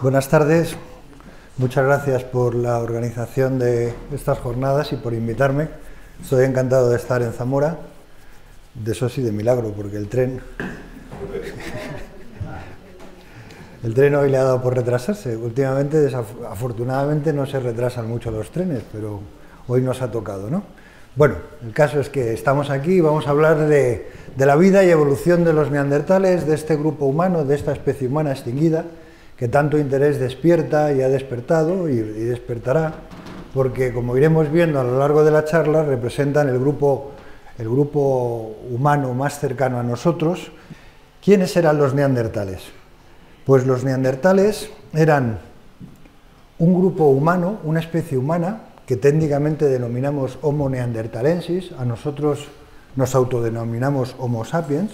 Buenas tardes, muchas gracias por la organización de estas jornadas y por invitarme. Estoy encantado de estar en Zamora, de eso sí de milagro, porque el tren hoy le ha dado por retrasarse. Últimamente, afortunadamente, no se retrasan mucho los trenes, pero hoy nos ha tocado, ¿no? Bueno, el caso es que estamos aquí y vamos a hablar de la vida y evolución de los neandertales, de este grupo humano, de esta especie humana extinguida, que tanto interés despierta y ha despertado y despertará, porque como iremos viendo a lo largo de la charla, representan el grupo humano más cercano a nosotros. ¿Quiénes eran los neandertales? Pues los neandertales eran un grupo humano, una especie humana, que técnicamente denominamos Homo neanderthalensis. A nosotros nos autodenominamos Homo sapiens.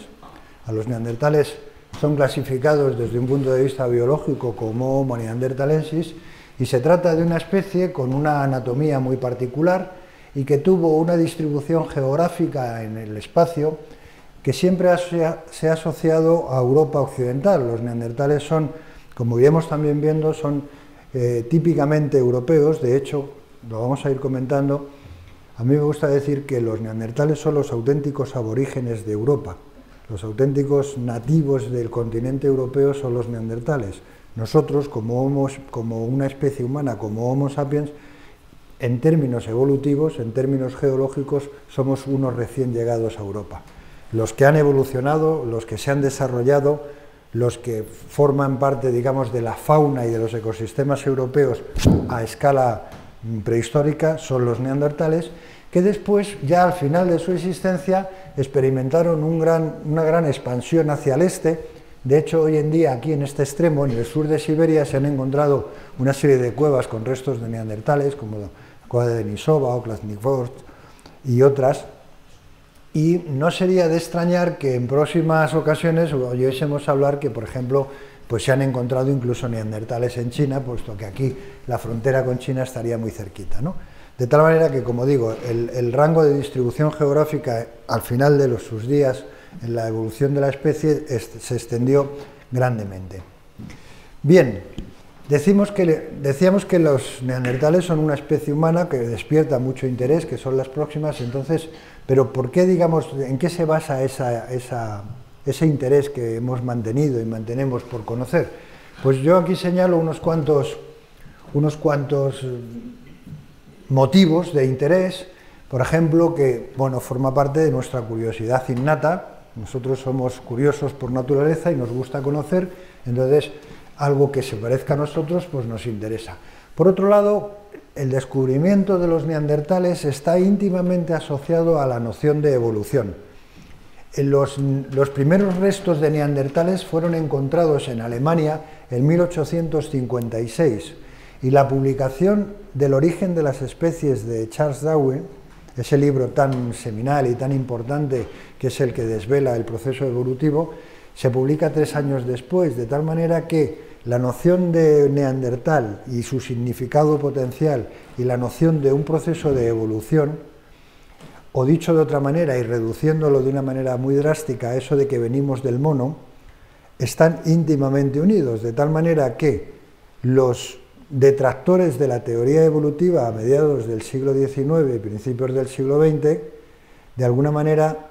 A los neandertales son clasificados desde un punto de vista biológico como Homo neanderthalensis, y se trata de una especie con una anatomía muy particular y que tuvo una distribución geográfica en el espacio que siempre se ha asociado a Europa occidental. Los neandertales son, como iremos también viendo, son típicamente europeos. De hecho, lo vamos a ir comentando, a mí me gusta decir que los neandertales son los auténticos aborígenes de Europa. Los auténticos nativos del continente europeo son los neandertales. Nosotros, como una especie humana, como Homo sapiens, en términos evolutivos, en términos geológicos, somos unos recién llegados a Europa. Los que han evolucionado, los que se han desarrollado, los que forman parte, digamos, de la fauna y de los ecosistemas europeos a escala prehistórica, son los neandertales, que después, ya al final de su existencia, experimentaron una gran expansión hacia el este. De hecho, hoy en día, aquí en este extremo, en el sur de Siberia, se han encontrado una serie de cuevas con restos de neandertales, como la cueva de Denisova o Krasnivort y otras. Y no sería de extrañar que en próximas ocasiones oyésemos hablar que, por ejemplo, pues se han encontrado incluso neandertales en China, puesto que aquí la frontera con China estaría muy cerquita, ¿no? De tal manera que, como digo, el rango de distribución geográfica al final de sus días en la evolución de la especie se extendió grandemente. Bien, decíamos que los neandertales son una especie humana que despierta mucho interés, que son las próximas. Entonces, pero ¿por qué, digamos, en qué se basa ese interés que hemos mantenido y mantenemos por conocer? Pues yo aquí señalo unos cuantos motivos de interés. Por ejemplo, que forma parte de nuestra curiosidad innata. Nosotros somos curiosos por naturaleza y nos gusta conocer, entonces algo que se parezca a nosotros pues nos interesa. Por otro lado, el descubrimiento de los neandertales está íntimamente asociado a la noción de evolución. Los primeros restos de neandertales fueron encontrados en Alemania en 1856, y la publicación del origen de las especies de Charles Darwin, ese libro tan seminal y tan importante que es el que desvela el proceso evolutivo, se publica 3 años después, de tal manera que la noción de neandertal y su significado potencial y la noción de un proceso de evolución, o dicho de otra manera y reduciéndolo de una manera muy drástica a eso de que venimos del mono, están íntimamente unidos, de tal manera que los detractores de la teoría evolutiva a mediados del siglo XIX y principios del siglo XX, de alguna manera,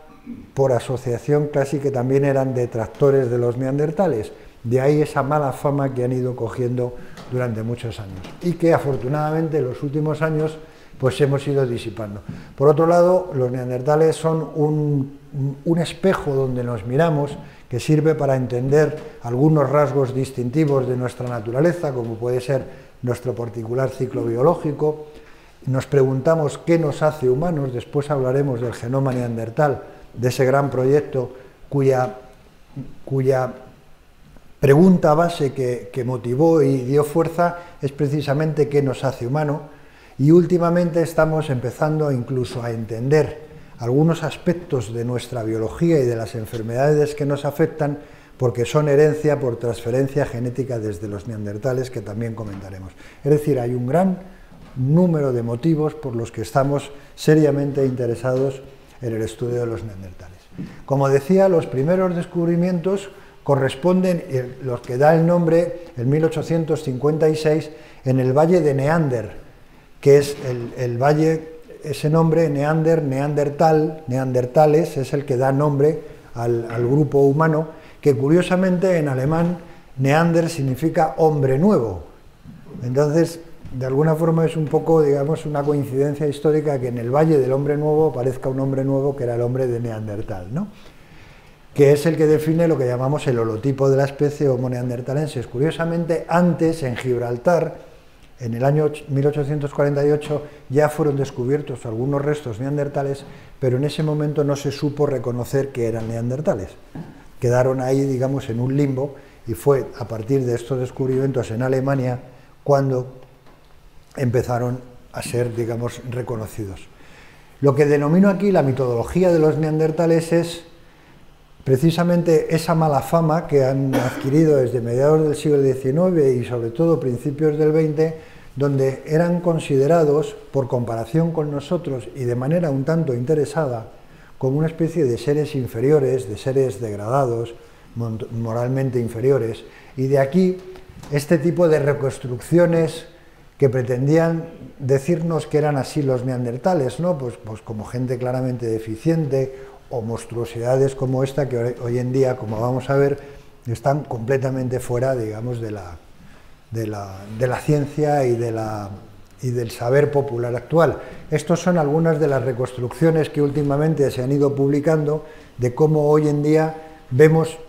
por asociación casi que también eran detractores de los neandertales. De ahí esa mala fama que han ido cogiendo durante muchos años y que afortunadamente en los últimos años pues hemos ido disipando. Por otro lado, los neandertales son un espejo donde nos miramos, que sirve para entender algunos rasgos distintivos de nuestra naturaleza, como puede ser nuestro particular ciclo biológico. Nos preguntamos qué nos hace humanos. Después hablaremos del genoma neandertal, de ese gran proyecto cuya pregunta base que motivó y dio fuerza es precisamente qué nos hace humano. Y últimamente estamos empezando incluso a entender algunos aspectos de nuestra biología y de las enfermedades que nos afectan, porque son herencia por transferencia genética desde los neandertales, que también comentaremos. Es decir, hay un gran número de motivos por los que estamos seriamente interesados en el estudio de los neandertales. Como decía, los primeros descubrimientos corresponden, los que da el nombre, en 1856, en el valle de Neander, que es el valle, ese nombre, Neander, Neandertal, Neandertales, es el que da nombre al grupo humano, que curiosamente en alemán Neander significa hombre nuevo. Entonces, de alguna forma es un poco, digamos, una coincidencia histórica que en el Valle del Hombre Nuevo aparezca un hombre nuevo que era el hombre de Neandertal, ¿no? Que es el que define lo que llamamos el holotipo de la especie Homo neanderthalensis. Curiosamente, antes, en Gibraltar, en el año 1848, ya fueron descubiertos algunos restos neandertales, pero en ese momento no se supo reconocer que eran neandertales. Quedaron ahí, digamos, en un limbo, y fue a partir de estos descubrimientos en Alemania cuando empezaron a ser, digamos, reconocidos. Lo que denomino aquí la mitología de los neandertales es precisamente esa mala fama que han adquirido desde mediados del siglo XIX y sobre todo principios del XX, donde eran considerados, por comparación con nosotros y de manera un tanto interesada, como una especie de seres inferiores, de seres degradados, moralmente inferiores, y de aquí este tipo de reconstrucciones que pretendían decirnos que eran así los neandertales, ¿no? Pues como gente claramente deficiente, o monstruosidades como esta que hoy en día, como vamos a ver, están completamente fuera, digamos, de la ciencia y del saber popular actual. Estas son algunas de las reconstrucciones que últimamente se han ido publicando de cómo hoy en día vemos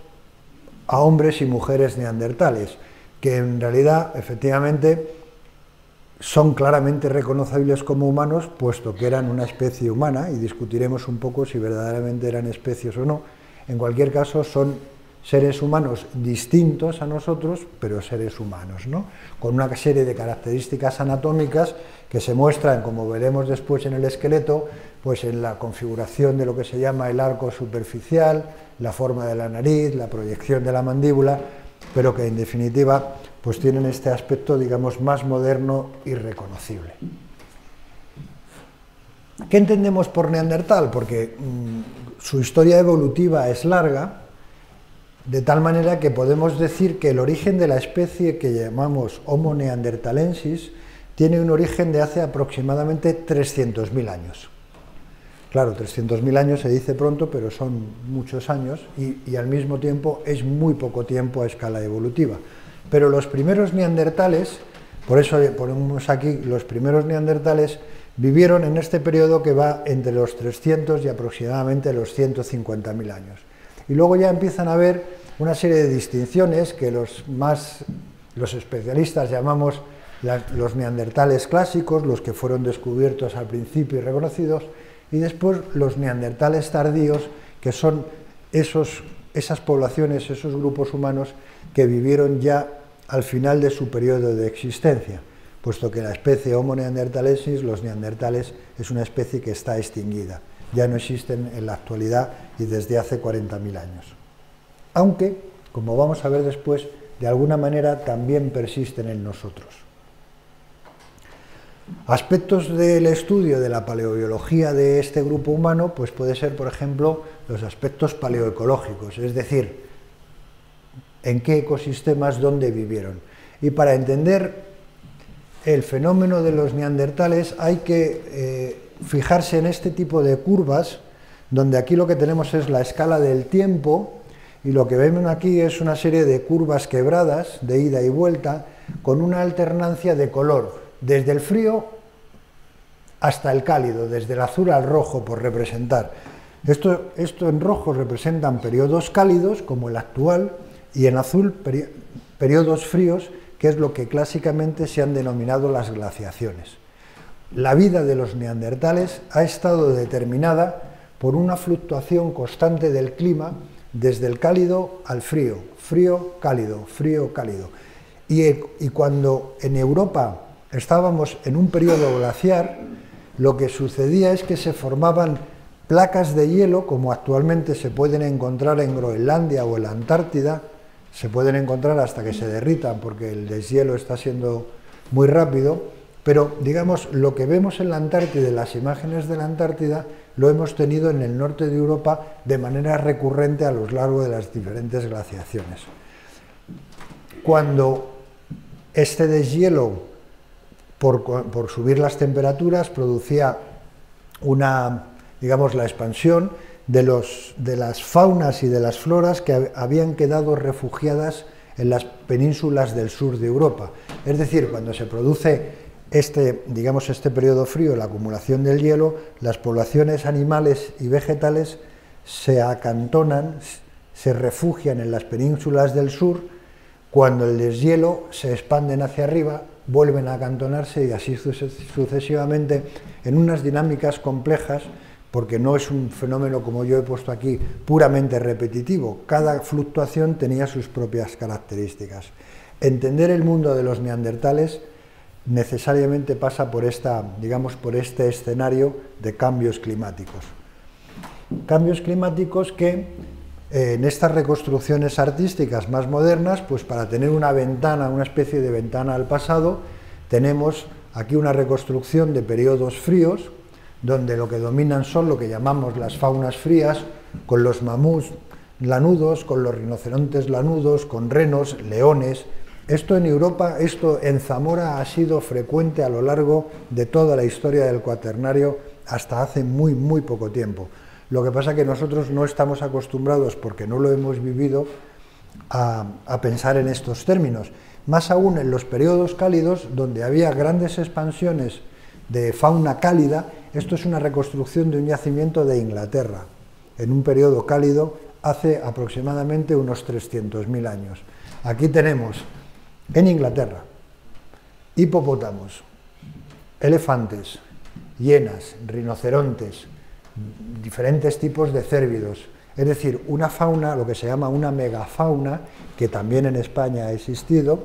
a hombres y mujeres neandertales, que en realidad, efectivamente, son claramente reconocibles como humanos, puesto que eran una especie humana, y discutiremos un poco si verdaderamente eran especies o no. En cualquier caso, son seres humanos distintos a nosotros, pero seres humanos, ¿no? Con una serie de características anatómicas que se muestran, como veremos después en el esqueleto, pues en la configuración de lo que se llama el arco superficial, la forma de la nariz, la proyección de la mandíbula, pero que en definitiva pues tienen este aspecto, digamos, más moderno y reconocible. ¿Qué entendemos por neandertal? Porque su historia evolutiva es larga, de tal manera que podemos decir que el origen de la especie que llamamos Homo neanderthalensis tiene un origen de hace aproximadamente 300.000 años. Claro, 300.000 años se dice pronto, pero son muchos años y al mismo tiempo es muy poco tiempo a escala evolutiva. Pero los primeros neandertales, por eso ponemos aquí, los primeros neandertales vivieron en este periodo que va entre los 300 y aproximadamente los 150.000 años. Y luego ya empiezan a haber una serie de distinciones que los especialistas llamamos los neandertales clásicos, los que fueron descubiertos al principio y reconocidos, y después los neandertales tardíos, que son esas poblaciones, esos grupos humanos que vivieron ya al final de su periodo de existencia, puesto que la especie Homo neanderthalensis, los neandertales, es una especie que está extinguida, ya no existen en la actualidad y desde hace 40.000 años. Aunque, como vamos a ver después, de alguna manera también persisten en nosotros. Aspectos del estudio de la paleobiología de este grupo humano, pues puede ser, por ejemplo, los aspectos paleoecológicos, es decir, en qué ecosistemas, dónde vivieron. Y para entender el fenómeno de los neandertales hay que fijarse en este tipo de curvas, donde aquí lo que tenemos es la escala del tiempo, y lo que vemos aquí es una serie de curvas quebradas, de ida y vuelta, con una alternancia de color, desde el frío hasta el cálido, desde el azul al rojo, por representar. Esto en rojo representan periodos cálidos, como el actual, y en azul periodos fríos, que es lo que clásicamente se han denominado las glaciaciones. La vida de los neandertales ha estado determinada por una fluctuación constante del clima, desde el cálido al frío, frío, cálido, frío, cálido. Y cuando en Europa estábamos en un periodo glaciar, lo que sucedía es que se formaban placas de hielo, como actualmente se pueden encontrar en Groenlandia o en la Antártida, se pueden encontrar hasta que se derritan porque el deshielo está siendo muy rápido, pero digamos, lo que vemos en la Antártida, las imágenes de la Antártida, lo hemos tenido en el norte de Europa de manera recurrente a lo largo de las diferentes glaciaciones. Cuando este deshielo, por subir las temperaturas, producía digamos, la expansión de las faunas y de las floras que habían quedado refugiadas en las penínsulas del sur de Europa. Es decir, cuando se produce digamos, este periodo frío, la acumulación del hielo, las poblaciones animales y vegetales se acantonan, se refugian en las penínsulas del sur. Cuando el deshielo se expanden hacia arriba, vuelven a acantonarse y así sucesivamente en unas dinámicas complejas, porque no es un fenómeno, como yo he puesto aquí, puramente repetitivo. Cada fluctuación tenía sus propias características. Entender el mundo de los neandertales necesariamente pasa por digamos, por este escenario de cambios climáticos. Cambios climáticos que en estas reconstrucciones artísticas más modernas, pues para tener una ventana, una especie de ventana al pasado, tenemos aquí una reconstrucción de periodos fríos, donde lo que dominan son lo que llamamos las faunas frías, con los mamuts lanudos, con los rinocerontes lanudos, con renos, leones. Esto en Europa, esto en Zamora ha sido frecuente a lo largo de toda la historia del Cuaternario hasta hace muy, muy poco tiempo. Lo que pasa es que nosotros no estamos acostumbrados, porque no lo hemos vivido, a pensar en estos términos. Más aún en los periodos cálidos, donde había grandes expansiones de fauna cálida. Esto es una reconstrucción de un yacimiento de Inglaterra, en un periodo cálido hace aproximadamente unos 300.000 años. Aquí tenemos, en Inglaterra, hipopótamos, elefantes, hienas, rinocerontes, diferentes tipos de cérvidos, es decir, una fauna, lo que se llama una megafauna, que también en España ha existido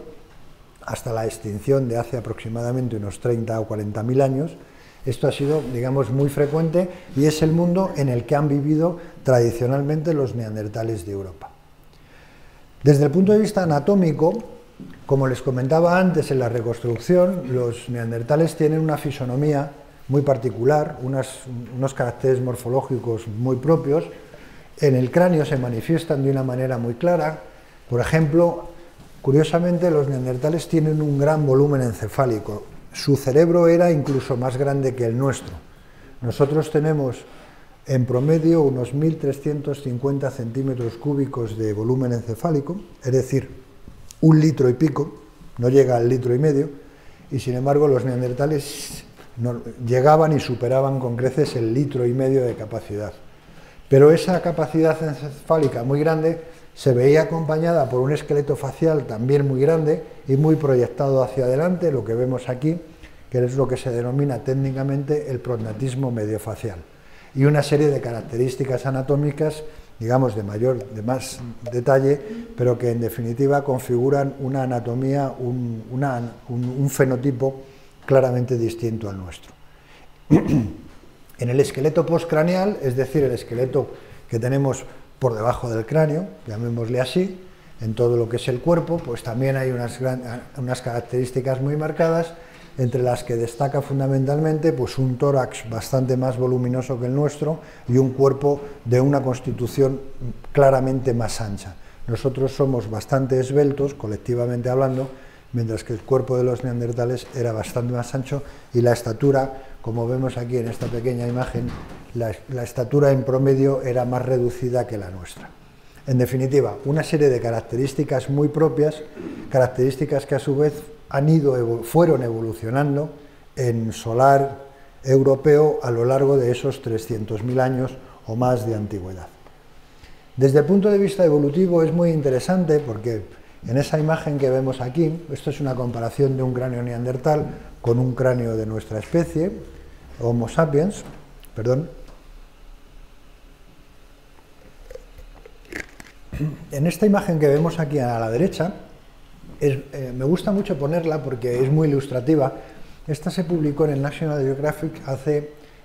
hasta la extinción de hace aproximadamente unos 30 o 40.000 años. Esto ha sido, digamos, muy frecuente y es el mundo en el que han vivido tradicionalmente los neandertales de Europa. Desde el punto de vista anatómico, como les comentaba antes en la reconstrucción, los neandertales tienen una fisonomía muy particular, unos caracteres morfológicos muy propios. En el cráneo se manifiestan de una manera muy clara. Por ejemplo, curiosamente, los neandertales tienen un gran volumen encefálico. Su cerebro era incluso más grande que el nuestro. Nosotros tenemos en promedio unos 1.350 centímetros cúbicos de volumen encefálico, es decir, 1 litro y pico, no llega al 1,5 litros, y sin embargo los neandertales llegaban y superaban con creces el 1,5 litros de capacidad. Pero esa capacidad encefálica muy grande se veía acompañada por un esqueleto facial también muy grande y muy proyectado hacia adelante, lo que vemos aquí, que es lo que se denomina técnicamente el prognatismo mediofacial, y una serie de características anatómicas, digamos, de más detalle, pero que en definitiva configuran una anatomía, un fenotipo claramente distinto al nuestro. En el esqueleto postcraneal, es decir, el esqueleto que tenemos por debajo del cráneo, llamémosle así, en todo lo que es el cuerpo, pues también hay unas características muy marcadas, entre las que destaca fundamentalmente pues un tórax bastante más voluminoso que el nuestro y un cuerpo de una constitución claramente más ancha. Nosotros somos bastante esbeltos, colectivamente hablando, mientras que el cuerpo de los neandertales era bastante más ancho y la estatura, como vemos aquí en esta pequeña imagen, la estatura en promedio era más reducida que la nuestra. En definitiva, una serie de características muy propias, características que a su vez fueron evolucionando en solar europeo a lo largo de esos 300.000 años o más de antigüedad. Desde el punto de vista evolutivo es muy interesante porque en esa imagen que vemos aquí, esto es una comparación de un cráneo neandertal con un cráneo de nuestra especie, Homo sapiens, perdón. En esta imagen que vemos aquí a la derecha, me gusta mucho ponerla porque es muy ilustrativa. Esta se publicó en el National Geographic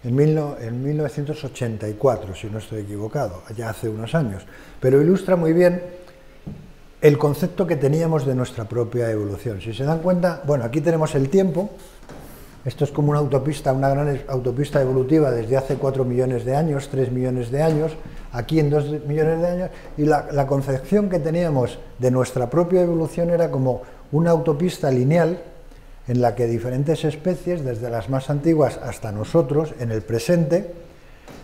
en 1984, si no estoy equivocado, ya hace unos años, pero ilustra muy bien el concepto que teníamos de nuestra propia evolución. Si se dan cuenta, bueno, aquí tenemos el tiempo, Esto es como una autopista, una gran autopista evolutiva desde hace 4 millones de años, 3 millones de años, aquí en 2 millones de años, y la concepción que teníamos de nuestra propia evolución era como una autopista lineal en la que diferentes especies, desde las más antiguas hasta nosotros, en el presente,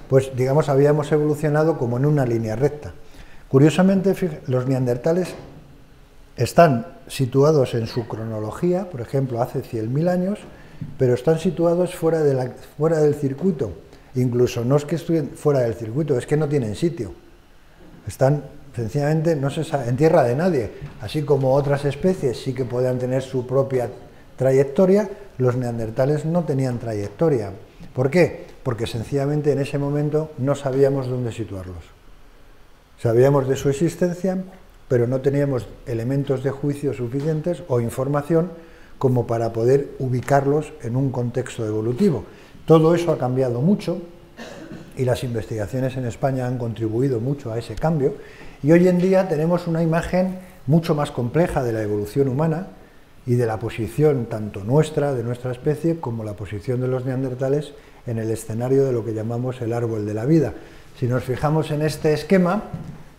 pues digamos habíamos evolucionado como en una línea recta. Curiosamente, los neandertales están situados en su cronología, por ejemplo, hace 100.000 años, pero están situados fuera del circuito. Incluso no es que estén fuera del circuito, es que no tienen sitio. Están sencillamente no se sabe, en tierra de nadie. Así como otras especies sí que podían tener su propia trayectoria, los neandertales no tenían trayectoria. ¿Por qué? Porque sencillamente en ese momento no sabíamos dónde situarlos. Sabíamos de su existencia, pero no teníamos elementos de juicio suficientes o información como para poder ubicarlos en un contexto evolutivo. Todo eso ha cambiado mucho y las investigaciones en España han contribuido mucho a ese cambio, y hoy en día tenemos una imagen mucho más compleja de la evolución humana y de la posición tanto nuestra, de nuestra especie, como la posición de los neandertales en el escenario de lo que llamamos el árbol de la vida. Si nos fijamos en este esquema,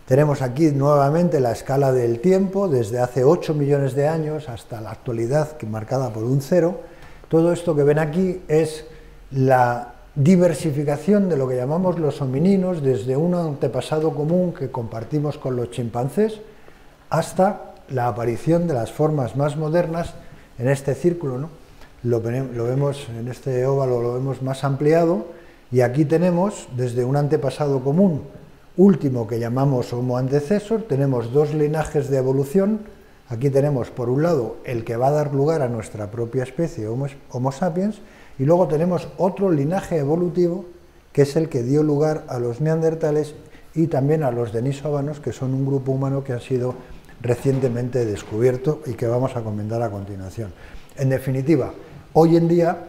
tenemos aquí nuevamente la escala del tiempo, desde hace 8 millones de años hasta la actualidad, marcada por un 0. Todo esto que ven aquí es la diversificación de lo que llamamos los homininos, desde un antepasado común que compartimos con los chimpancés, hasta la aparición de las formas más modernas en este círculo, ¿no? Lo vemos en este óvalo, lo vemos más ampliado, y aquí tenemos desde un antepasado común último que llamamos Homo antecessor, tenemos dos linajes de evolución. Aquí tenemos por un lado el que va a dar lugar a nuestra propia especie, Homo sapiens, y luego tenemos otro linaje evolutivo que es el que dio lugar a los neandertales y también a los denisovanos, que son un grupo humano que ha sido recientemente descubierto y que vamos a comentar a continuación. En definitiva, hoy en día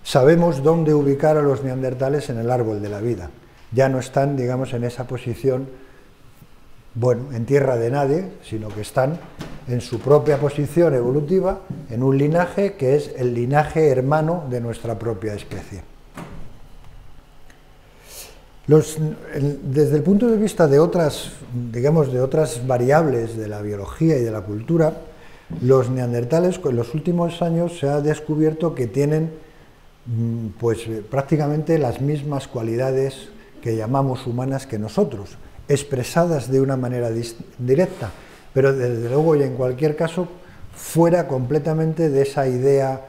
sabemos dónde ubicar a los neandertales en el árbol de la vida. Ya no están, digamos, en esa posición, bueno, en tierra de nadie, sino que están en su propia posición evolutiva, en un linaje que es el linaje hermano de nuestra propia especie. Desde el punto de vista de otras, digamos, de otras variables de la biología y de la cultura, los neandertales en los últimos años se ha descubierto que tienen pues prácticamente las mismas cualidades que llamamos humanas que nosotros, expresadas de una manera directa, pero desde luego y en cualquier caso fuera completamente de esa idea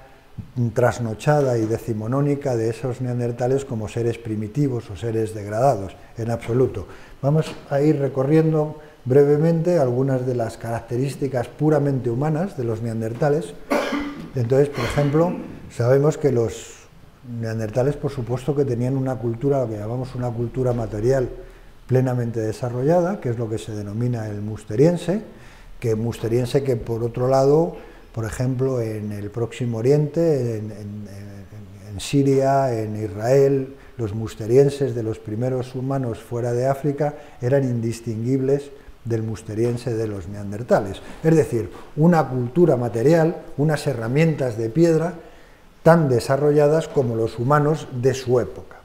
trasnochada y decimonónica de esos neandertales como seres primitivos o seres degradados, en absoluto. Vamos a ir recorriendo brevemente algunas de las características puramente humanas de los neandertales. Entonces, por ejemplo, sabemos que los neandertales, por supuesto, que tenían una cultura, lo que llamamos una cultura material plenamente desarrollada, que es lo que se denomina el musteriense, que por otro lado, por ejemplo, en el Próximo Oriente, en Siria, en Israel, los musterienses de los primeros humanos fuera de África eran indistinguibles del musteriense de los neandertales. Es decir, una cultura material, unas herramientas de piedra tan desarrolladas como los humanos de su época.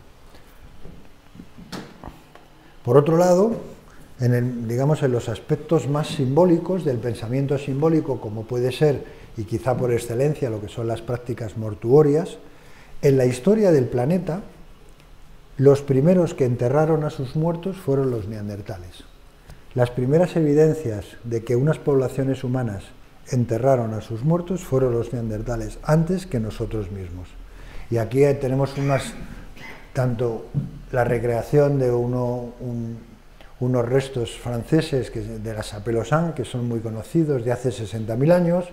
Por otro lado, digamos, en los aspectos más simbólicos del pensamiento simbólico, como puede ser, y quizá por excelencia, lo que son las prácticas mortuorias, en la historia del planeta, los primeros que enterraron a sus muertos fueron los neandertales. Las primeras evidencias de que unas poblaciones humanas enterraron a sus muertos fueron los neandertales, antes que nosotros mismos. Y aquí tenemos tanto la recreación de unos restos franceses de la Sapelosán, que son muy conocidos, de hace 60.000 años,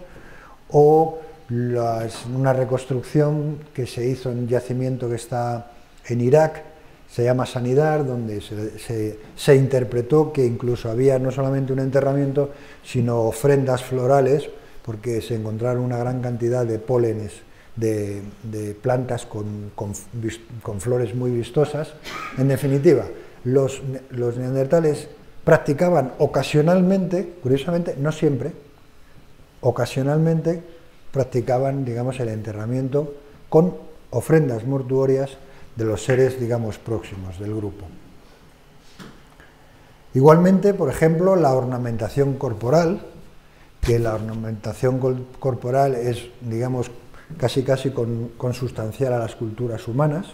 o una reconstrucción que se hizo en un yacimiento que está en Irak, se llama Sanidar, donde se interpretó que incluso había no solamente un enterramiento, sino ofrendas florales, porque se encontraron una gran cantidad de pólenes de plantas con flores muy vistosas. En definitiva, los neandertales practicaban ocasionalmente, curiosamente, no siempre, ocasionalmente practicaban, digamos, el enterramiento con ofrendas mortuorias de los seres, digamos, próximos del grupo. Igualmente, por ejemplo, la ornamentación corporal, que la ornamentación corporal es, digamos, casi consustancial a las culturas humanas.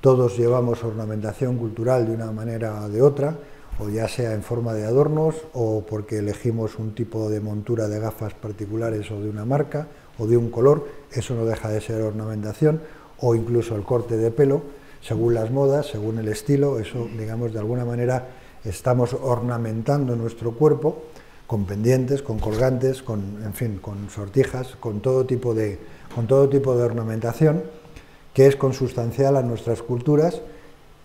Todos llevamos ornamentación cultural de una manera o de otra, o ya sea en forma de adornos, o porque elegimos un tipo de montura de gafas particulares o de una marca, o de un color, eso no deja de ser ornamentación, o incluso el corte de pelo, según las modas, según el estilo, eso, digamos, de alguna manera estamos ornamentando nuestro cuerpo con pendientes, con colgantes, en fin, con sortijas, con todo tipo de ornamentación que es consustancial a nuestras culturas,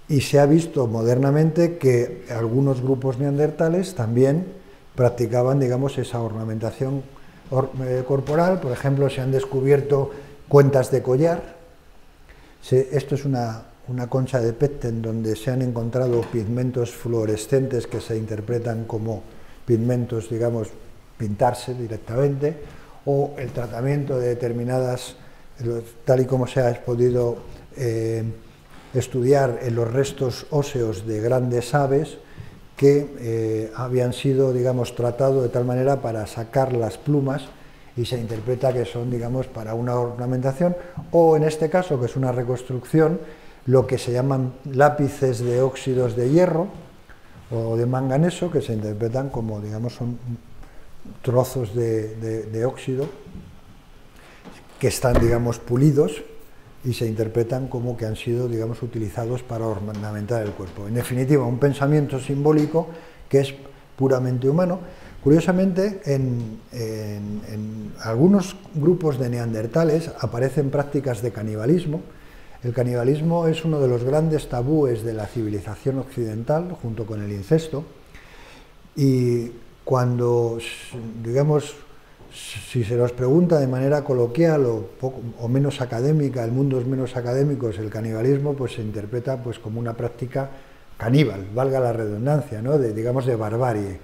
y se ha visto modernamente que algunos grupos neandertales también practicaban, digamos, esa ornamentación corporal. Por ejemplo, se han descubierto cuentas de collar. Esto es una concha de Petten donde se han encontrado pigmentos fluorescentes que se interpretan como pigmentos, digamos, pintarse directamente, o el tratamiento de determinadas, tal y como se ha podido estudiar en los restos óseos de grandes aves que habían sido, digamos, tratados de tal manera para sacar las plumas, y se interpreta que son, digamos, para una ornamentación, o en este caso, que es una reconstrucción, lo que se llaman lápices de óxidos de hierro o de manganeso, que se interpretan como, digamos, son trozos de óxido que están, digamos, pulidos, y se interpretan como que han sido, digamos, utilizados para ornamentar el cuerpo. En definitiva, un pensamiento simbólico que es puramente humano. Curiosamente, en algunos grupos de neandertales aparecen prácticas de canibalismo. El canibalismo es uno de los grandes tabúes de la civilización occidental, junto con el incesto, y cuando, digamos, si se nos pregunta de manera coloquial o menos académica, el mundo es menos académico, el canibalismo pues se interpreta pues como una práctica caníbal, valga la redundancia, ¿no? digamos de barbarie.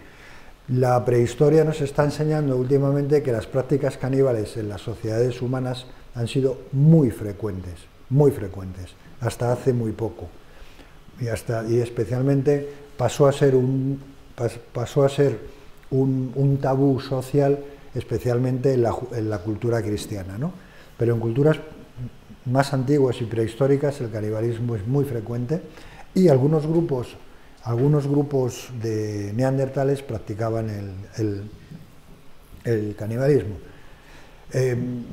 La prehistoria nos está enseñando últimamente que las prácticas caníbales en las sociedades humanas han sido muy frecuentes, hasta hace muy poco, y especialmente pasó a ser un tabú social, especialmente en la cultura cristiana, ¿no? Pero en culturas más antiguas y prehistóricas el canibalismo es muy frecuente, y algunos grupos de neandertales practicaban el canibalismo.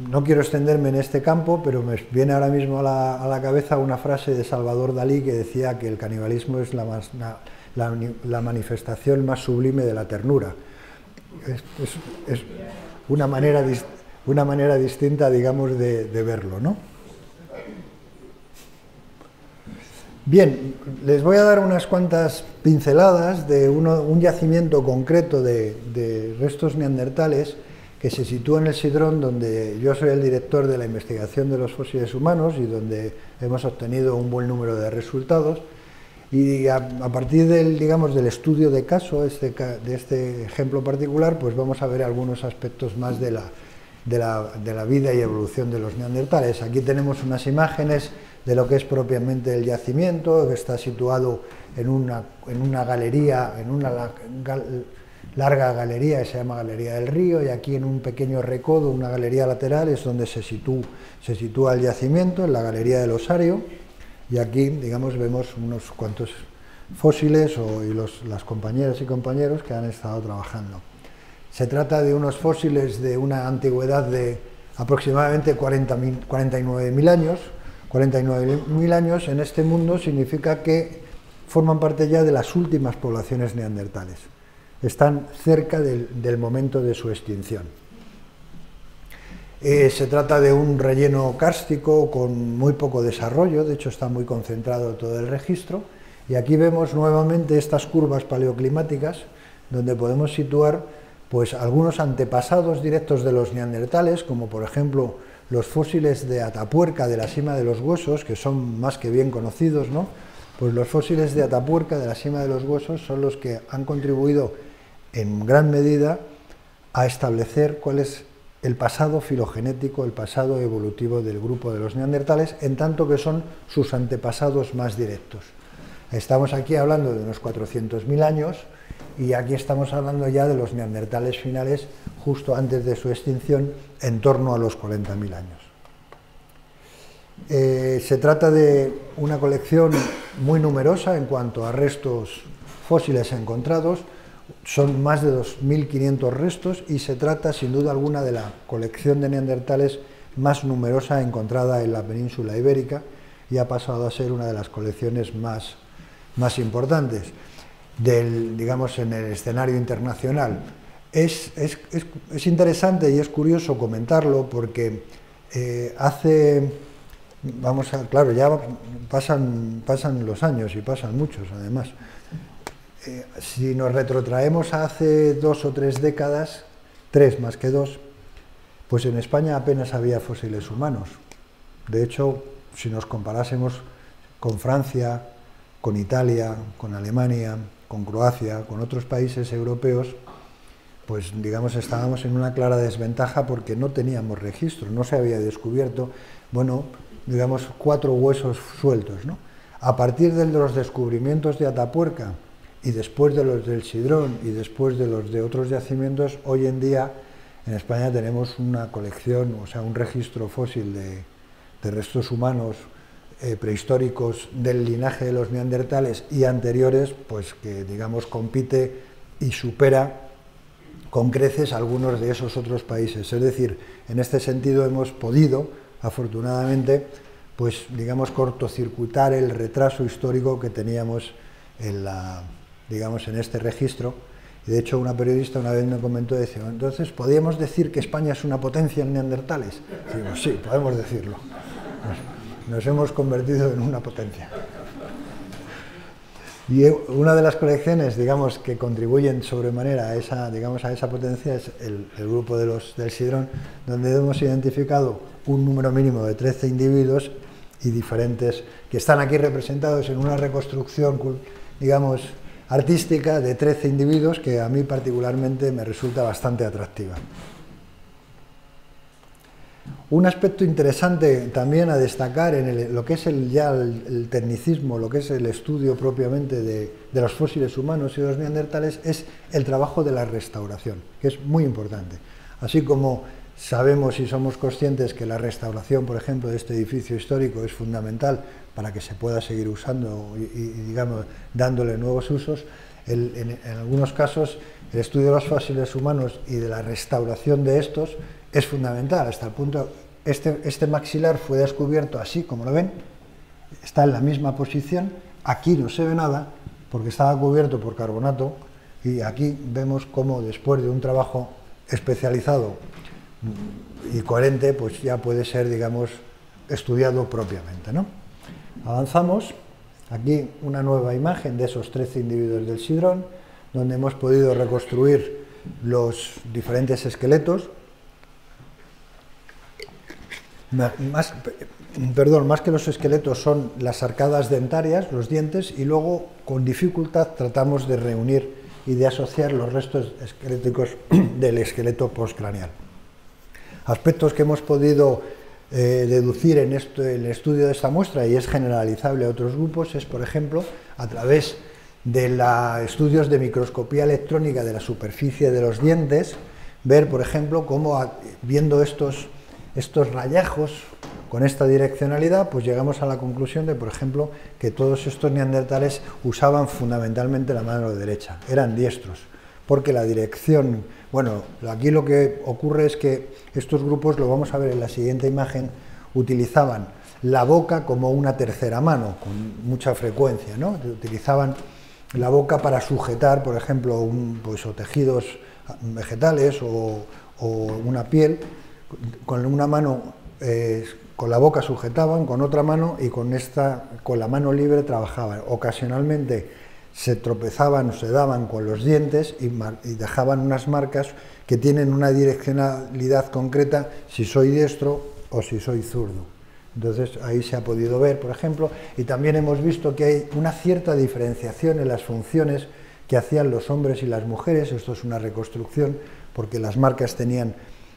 No quiero extenderme en este campo, pero me viene ahora mismo a la cabeza una frase de Salvador Dalí que decía que el canibalismo es la manifestación más sublime de la ternura. Es una manera distinta, digamos, de verlo, ¿no? Bien, les voy a dar unas cuantas pinceladas de un yacimiento concreto de restos neandertales que se sitúa en el Sidrón, donde yo soy el director de la investigación de los fósiles humanos y donde hemos obtenido un buen número de resultados. Y a partir del estudio de caso de este ejemplo particular, pues vamos a ver algunos aspectos más de la vida y evolución de los neandertales. Aquí tenemos unas imágenes de lo que es propiamente el yacimiento, que está situado en una galería, en una larga galería que se llama Galería del Río, y aquí en un pequeño recodo, una galería lateral, es donde se sitúa el yacimiento, en la Galería del Osario. Y aquí, digamos, vemos unos cuantos fósiles y las compañeras y compañeros que han estado trabajando. Se trata de unos fósiles de una antigüedad de aproximadamente 49.000 años. 49.000 años en este mundo significa que forman parte ya de las últimas poblaciones neandertales. Están cerca del momento de su extinción. Se trata de un relleno kárstico con muy poco desarrollo, de hecho está muy concentrado todo el registro, y aquí vemos nuevamente estas curvas paleoclimáticas donde podemos situar pues algunos antepasados directos de los neandertales, como por ejemplo los fósiles de Atapuerca de la Sima de los Huesos, que son más que bien conocidos, ¿no? Pues los fósiles de Atapuerca de la Sima de los Huesos son los que han contribuido en gran medida a establecer cuál es el pasado filogenético, el pasado evolutivo del grupo de los neandertales, en tanto que son sus antepasados más directos. Estamos aquí hablando de unos 400.000 años y aquí estamos hablando ya de los neandertales finales justo antes de su extinción, en torno a los 40.000 años. Se trata de una colección muy numerosa en cuanto a restos fósiles encontrados. Son más de 2.500 restos y se trata sin duda alguna de la colección de neandertales más numerosa encontrada en la península ibérica y ha pasado a ser una de las colecciones más importantes digamos, en el escenario internacional. Es interesante y es curioso comentarlo porque claro, ya pasan los años y pasan muchos además. Si nos retrotraemos a hace 2 o 3 décadas, 3 más que 2, pues en España apenas había fósiles humanos. De hecho, si nos comparásemos con Francia, con Italia, con Alemania, con Croacia, con otros países europeos, pues digamos estábamos en una clara desventaja porque no teníamos registro, no se había descubierto, bueno, digamos 4 huesos sueltos, ¿no? A partir de los descubrimientos de Atapuerca y después de los del Sidrón y después de los de otros yacimientos, hoy en día en España tenemos una colección, o sea, un registro fósil de restos humanos prehistóricos del linaje de los neandertales y anteriores, pues que digamos compite y supera con creces a algunos de esos otros países. Es decir, en este sentido hemos podido, afortunadamente, pues digamos cortocircuitar el retraso histórico que teníamos en este registro. Y de hecho una periodista una vez me comentó, decía, entonces, ¿podríamos decir que España es una potencia en neandertales? Y digo, sí, podemos decirlo. Nos hemos convertido en una potencia. Y una de las colecciones, digamos, que contribuyen sobremanera a esa potencia es el grupo del Sidrón, donde hemos identificado un número mínimo de 13 individuos y diferentes, que están aquí representados en una reconstrucción, digamos, artística de 13 individuos que a mí particularmente me resulta bastante atractiva. Un aspecto interesante también a destacar en lo que es el tecnicismo, lo que es el estudio propiamente de los fósiles humanos y los neandertales, es el trabajo de la restauración, que es muy importante. Así como sabemos y somos conscientes que la restauración, por ejemplo, de este edificio histórico es fundamental para que se pueda seguir usando y digamos, dándole nuevos usos, en algunos casos el estudio de los fósiles humanos y de la restauración de estos es fundamental, hasta el punto, este maxilar fue descubierto así, como lo ven, está en la misma posición, aquí no se ve nada, porque estaba cubierto por carbonato, y aquí vemos cómo después de un trabajo especializado y coherente, pues ya puede ser, digamos, estudiado propiamente, ¿no? Avanzamos, aquí una nueva imagen de esos 13 individuos del Sidrón, donde hemos podido reconstruir los diferentes esqueletos. Más que los esqueletos son las arcadas dentarias, los dientes, y luego con dificultad tratamos de reunir y de asociar los restos esqueléticos del esqueleto postcraneal. Aspectos que hemos podido deducir en el estudio de esta muestra, y es generalizable a otros grupos, es, por ejemplo, a través de estudios de microscopía electrónica de la superficie de los dientes, ver, por ejemplo, cómo viendo estos rayajos con esta direccionalidad, pues llegamos a la conclusión de, por ejemplo, que todos estos neandertales usaban fundamentalmente la mano derecha, eran diestros, porque la dirección, bueno, aquí lo que ocurre es que estos grupos, lo vamos a ver en la siguiente imagen, utilizaban la boca como una tercera mano, con mucha frecuencia, ¿no? Utilizaban la boca para sujetar, por ejemplo, o tejidos vegetales o una piel. Con una mano, con la boca sujetaban, con otra mano y con la mano libre trabajaban. Ocasionalmente se tropezaban o se daban con los dientes y dejaban unas marcas que tienen una direccionalidad concreta si soy diestro o si soy zurdo. Entonces ahí se ha podido ver, por ejemplo, y también hemos visto que hay una cierta diferenciación en las funciones que hacían los hombres y las mujeres. Esto es una reconstrucción porque las marcas tenían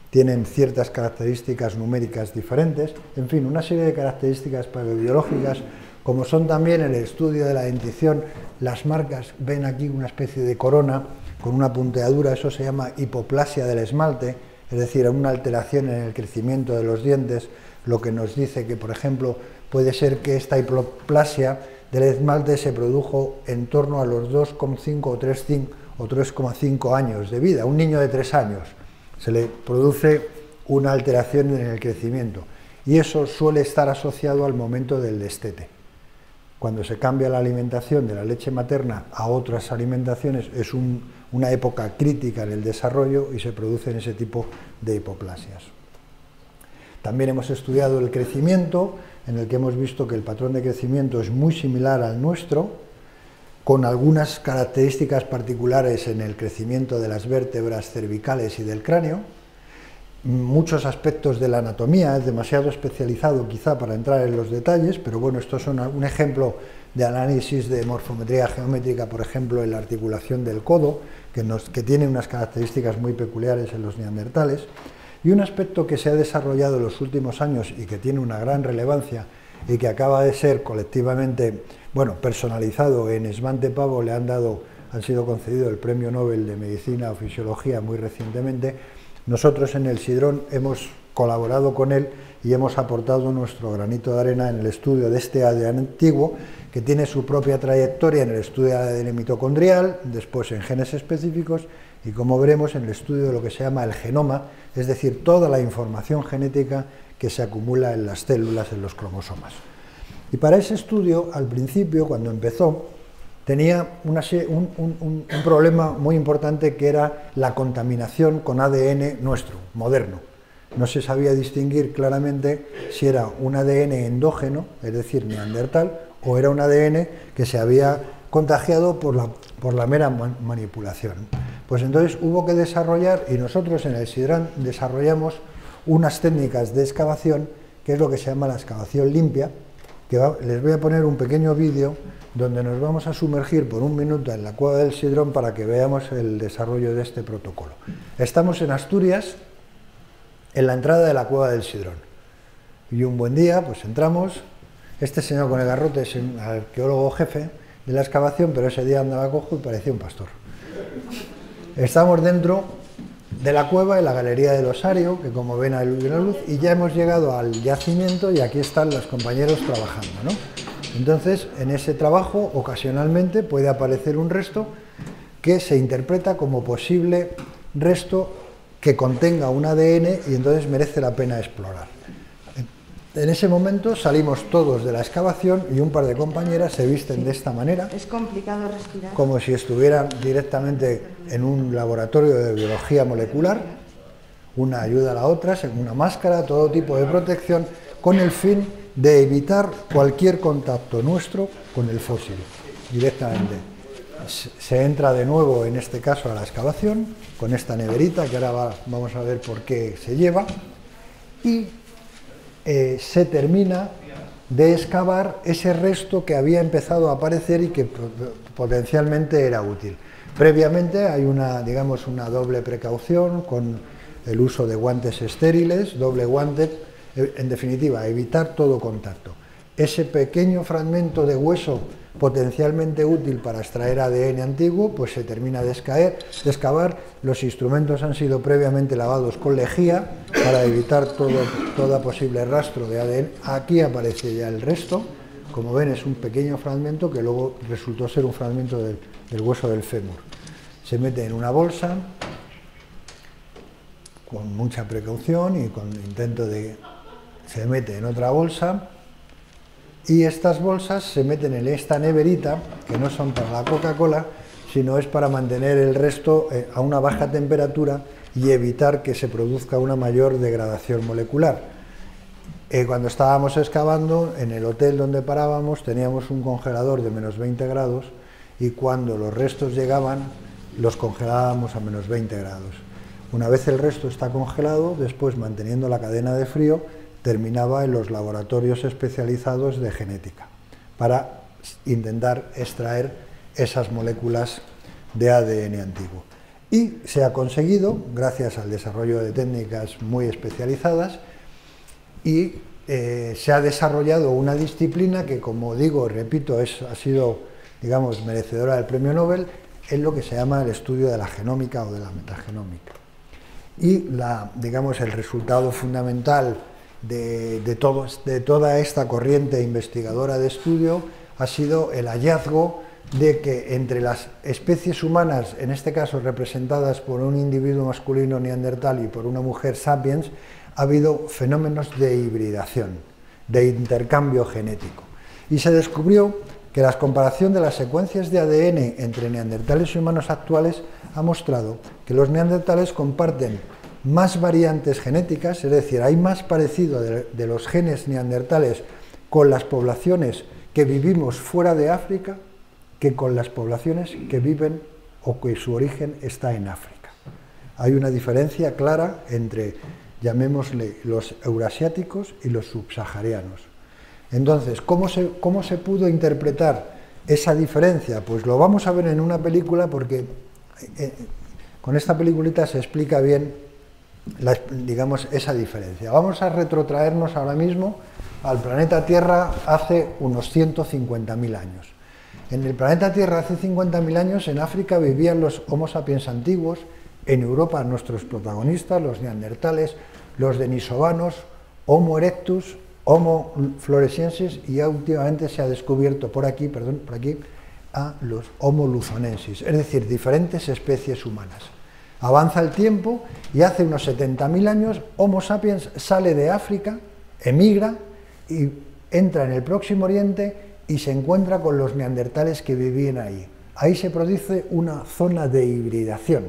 tienen ciertas características numéricas diferentes, en fin, una serie de características paleobiológicas, como son también el estudio de la dentición, las marcas, ven aquí una especie de corona con una punteadura, eso se llama hipoplasia del esmalte, es decir, una alteración en el crecimiento de los dientes, lo que nos dice que, por ejemplo, puede ser que esta hipoplasia del esmalte se produjo en torno a los 2,5 o 3,5 años de vida. Un niño de 3 años se le produce una alteración en el crecimiento y eso suele estar asociado al momento del destete. Cuando se cambia la alimentación de la leche materna a otras alimentaciones es una época crítica en el desarrollo y se producen ese tipo de hipoplasias. También hemos estudiado el crecimiento, en el que hemos visto que el patrón de crecimiento es muy similar al nuestro, con algunas características particulares en el crecimiento de las vértebras cervicales y del cráneo, muchos aspectos de la anatomía, es demasiado especializado quizá para entrar en los detalles, pero bueno, estos son un ejemplo de análisis de morfometría geométrica, por ejemplo, en la articulación del codo, que tiene unas características muy peculiares en los neandertales. Y un aspecto que se ha desarrollado en los últimos años y que tiene una gran relevancia y que acaba de ser colectivamente, bueno, personalizado en Svante Pääbo, han sido concedido el Premio Nobel de Medicina o Fisiología muy recientemente. Nosotros en el Sidrón hemos colaborado con él y hemos aportado nuestro granito de arena en el estudio de este ADN antiguo, que tiene su propia trayectoria en el estudio de ADN mitocondrial, después en genes específicos y, como veremos, en el estudio de lo que se llama el genoma, es decir, toda la información genética que se acumula en las células, en los cromosomas. Y para ese estudio, al principio, cuando empezó, tenía un problema muy importante, que era la contaminación con ADN nuestro, moderno. No se sabía distinguir claramente si era un ADN endógeno, es decir, neandertal, o era un ADN que se había contagiado por la mera manipulación. Pues entonces hubo que desarrollar, y nosotros en el Sidrán desarrollamos unas técnicas de excavación, que es lo que se llama la excavación limpia, que les voy a poner un pequeño vídeo donde nos vamos a sumergir por un minuto en la cueva del Sidrón para que veamos el desarrollo de este protocolo. Estamos en Asturias, en la entrada de la cueva del Sidrón, y un buen día pues entramos. Este señor con el garrote es un arqueólogo jefe de la excavación, pero ese día andaba cojo y parecía un pastor. Estamos dentro de la cueva, en la galería del osario, que como ven hay una luz, y ya hemos llegado al yacimiento y aquí están los compañeros trabajando, ¿no? Entonces, en ese trabajo, ocasionalmente puede aparecer un resto que se interpreta como posible resto que contenga un ADN y entonces merece la pena explorar. En ese momento salimos todos de la excavación y un par de compañeras se visten de esta manera. Es complicado respirar. Como si estuvieran directamente en un laboratorio de biología molecular. Una ayuda a la otra, una máscara, todo tipo de protección, con el fin de evitar cualquier contacto nuestro con el fósil, directamente. Se entra de nuevo, en este caso, a la excavación, con esta neverita, que ahora vamos a ver por qué se lleva, y se termina de excavar ese resto que había empezado a aparecer y que potencialmente era útil. Previamente hay una doble precaución con el uso de guantes estériles, doble guante, en definitiva, evitar todo contacto. Ese pequeño fragmento de hueso potencialmente útil para extraer ADN antiguo, pues se termina de excavar. Los instrumentos han sido previamente lavados con lejía para evitar todo posible rastro de ADN. Aquí aparece ya el resto. Como ven, es un pequeño fragmento que luego resultó ser un fragmento del hueso del fémur. Se mete en una bolsa con mucha precaución y con intento de... Se mete en otra bolsa. Y estas bolsas se meten en esta neverita, que no son para la Coca-Cola, sino es para mantener el resto a una baja temperatura y evitar que se produzca una mayor degradación molecular. Cuando estábamos excavando, en el hotel donde parábamos, teníamos un congelador de menos 20 grados y cuando los restos llegaban, los congelábamos a menos 20 grados. Una vez el resto está congelado, después, manteniendo la cadena de frío, terminaba en los laboratorios especializados de genética para intentar extraer esas moléculas de ADN antiguo. Y se ha conseguido, gracias al desarrollo de técnicas muy especializadas, y se ha desarrollado una disciplina que, como digo, repito, ha sido, digamos, merecedora del premio Nobel, en lo que se llama el estudio de la genómica o de la metagenómica. Y digamos, el resultado fundamental de toda esta corriente investigadora de estudio ha sido el hallazgo de que entre las especies humanas, en este caso representadas por un individuo masculino neandertal y por una mujer sapiens, ha habido fenómenos de hibridación, de intercambio genético. Y se descubrió que la comparación de las secuencias de ADN entre neandertales y humanos actuales ha mostrado que los neandertales comparten más variantes genéticas, es decir, hay más parecido de los genes neandertales con las poblaciones que vivimos fuera de África que con las poblaciones que viven o que su origen está en África. Hay una diferencia clara entre, llamémosle, los eurasiáticos y los subsaharianos. Entonces, ¿cómo se pudo interpretar esa diferencia? Pues lo vamos a ver en una película, porque con esta peliculita se explica bien, digamos, esa diferencia. Vamos a retrotraernos ahora mismo al planeta Tierra hace unos 150.000 años. En el planeta Tierra hace 50.000 años, en África vivían los Homo sapiens antiguos, en Europa nuestros protagonistas, los neandertales, los denisovanos, Homo erectus, Homo floresiensis, y ya últimamente se ha descubierto por aquí a los Homo luzonensis, es decir, diferentes especies humanas. Avanza el tiempo y hace unos 70.000 años Homo sapiens sale de África, emigra y entra en el Próximo Oriente y se encuentra con los neandertales que vivían ahí. Ahí se produce una zona de hibridación,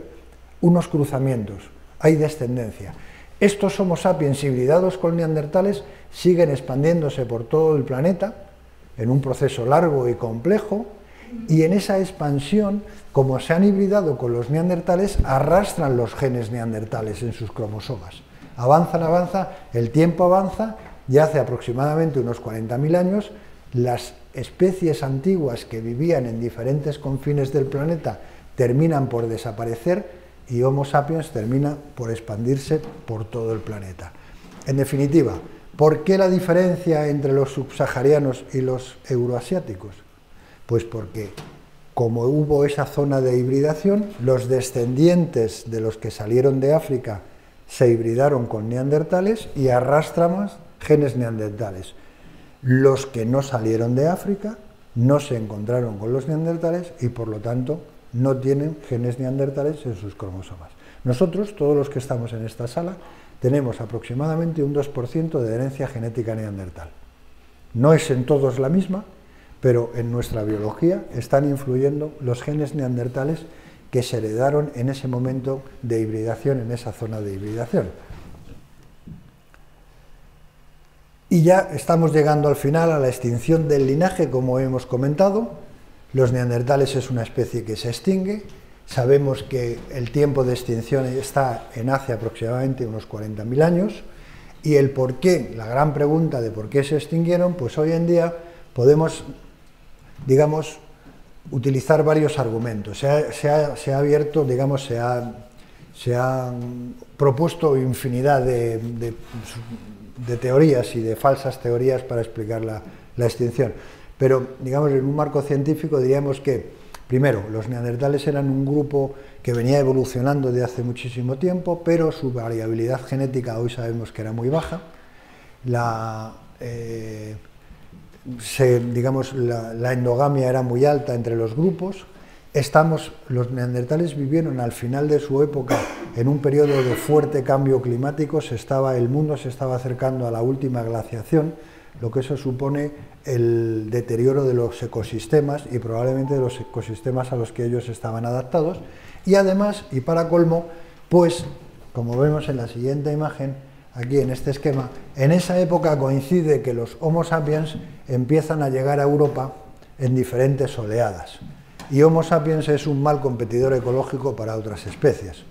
unos cruzamientos, hay descendencia. Estos Homo sapiens hibridados con neandertales siguen expandiéndose por todo el planeta en un proceso largo y complejo, y en esa expansión, como se han hibridado con los neandertales, arrastran los genes neandertales en sus cromosomas. Avanza, el tiempo avanza, y hace aproximadamente unos 40.000 años, las especies antiguas que vivían en diferentes confines del planeta terminan por desaparecer y Homo sapiens termina por expandirse por todo el planeta. En definitiva, ¿por qué la diferencia entre los subsaharianos y los euroasiáticos? Pues porque, como hubo esa zona de hibridación, los descendientes de los que salieron de África se hibridaron con neandertales y arrastramos genes neandertales. Los que no salieron de África no se encontraron con los neandertales y, por lo tanto, no tienen genes neandertales en sus cromosomas. Nosotros, todos los que estamos en esta sala, tenemos aproximadamente un 2% de herencia genética neandertal. No es en todos la misma, pero en nuestra biología están influyendo los genes neandertales que se heredaron en ese momento de hibridación, en esa zona de hibridación. Y ya estamos llegando al final, a la extinción del linaje, como hemos comentado. Los neandertales es una especie que se extingue. Sabemos que el tiempo de extinción está en hace aproximadamente unos 40.000 años. Y el por qué, la gran pregunta de por qué se extinguieron, pues hoy en día podemos, digamos, utilizar varios argumentos. Se ha abierto, digamos, se han propuesto infinidad de teorías y de falsas teorías para explicar la extinción. Pero, digamos, en un marco científico diríamos que, primero, los neandertales eran un grupo que venía evolucionando de hace muchísimo tiempo, pero su variabilidad genética hoy sabemos que era muy baja. La endogamia era muy alta entre los grupos. Los neandertales vivieron al final de su época en un periodo de fuerte cambio climático. El mundo se estaba acercando a la última glaciación, lo que eso supone el deterioro de los ecosistemas y probablemente de los ecosistemas a los que ellos estaban adaptados. Y además, y para colmo, pues, como vemos en la siguiente imagen, aquí en este esquema, en esa época coincide que los Homo sapiens empiezan a llegar a Europa en diferentes oleadas. Y Homo sapiens es un mal competidor ecológico para otras especies.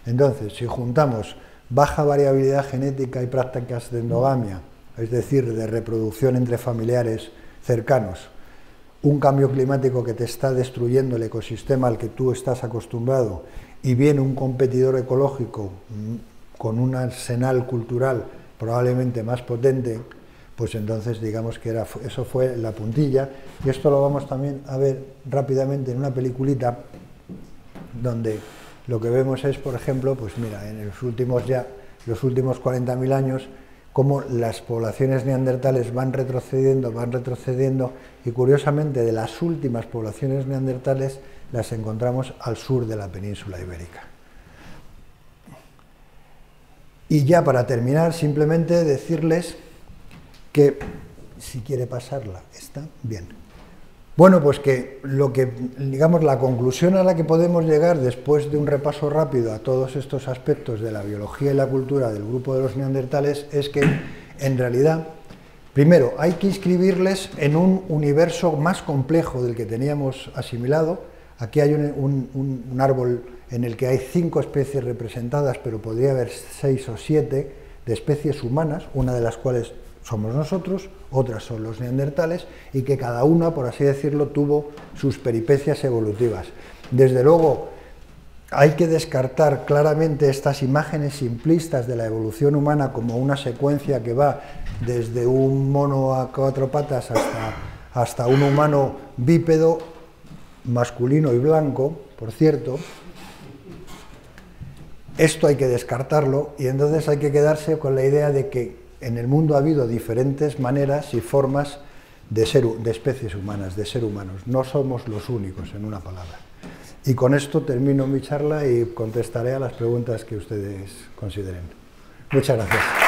Entonces, si juntamos baja variabilidad genética y prácticas de endogamia, es decir, de reproducción entre familiares cercanos, un cambio climático que te está destruyendo el ecosistema al que tú estás acostumbrado, y viene un competidor ecológico con un arsenal cultural probablemente más potente, pues entonces digamos que eso fue la puntilla. Y esto lo vamos también a ver rápidamente en una peliculita donde lo que vemos es, por ejemplo, pues mira, en los últimos 40.000 años, cómo las poblaciones neandertales van retrocediendo, y curiosamente de las últimas poblaciones neandertales las encontramos al sur de la península ibérica. Y ya para terminar, simplemente decirles que, si quiere pasarla, está bien. Bueno, pues que digamos, la conclusión a la que podemos llegar después de un repaso rápido a todos estos aspectos de la biología y la cultura del grupo de los neandertales es que, en realidad, primero, hay que inscribirles en un universo más complejo del que teníamos asimilado. Aquí hay un árbol en el que hay 5 especies representadas, pero podría haber 6 o 7 de especies humanas, una de las cuales somos nosotros, otras son los neandertales, y que cada una, por así decirlo, tuvo sus peripecias evolutivas. Desde luego, hay que descartar claramente estas imágenes simplistas de la evolución humana como una secuencia que va desde un mono a 4 patas hasta un humano bípedo, masculino y blanco, por cierto. Esto hay que descartarlo, y entonces hay que quedarse con la idea de que en el mundo ha habido diferentes maneras y formas de especies humanas, de ser humanos. No somos los únicos, en una palabra. Y con esto termino mi charla y contestaré a las preguntas que ustedes consideren. Muchas gracias.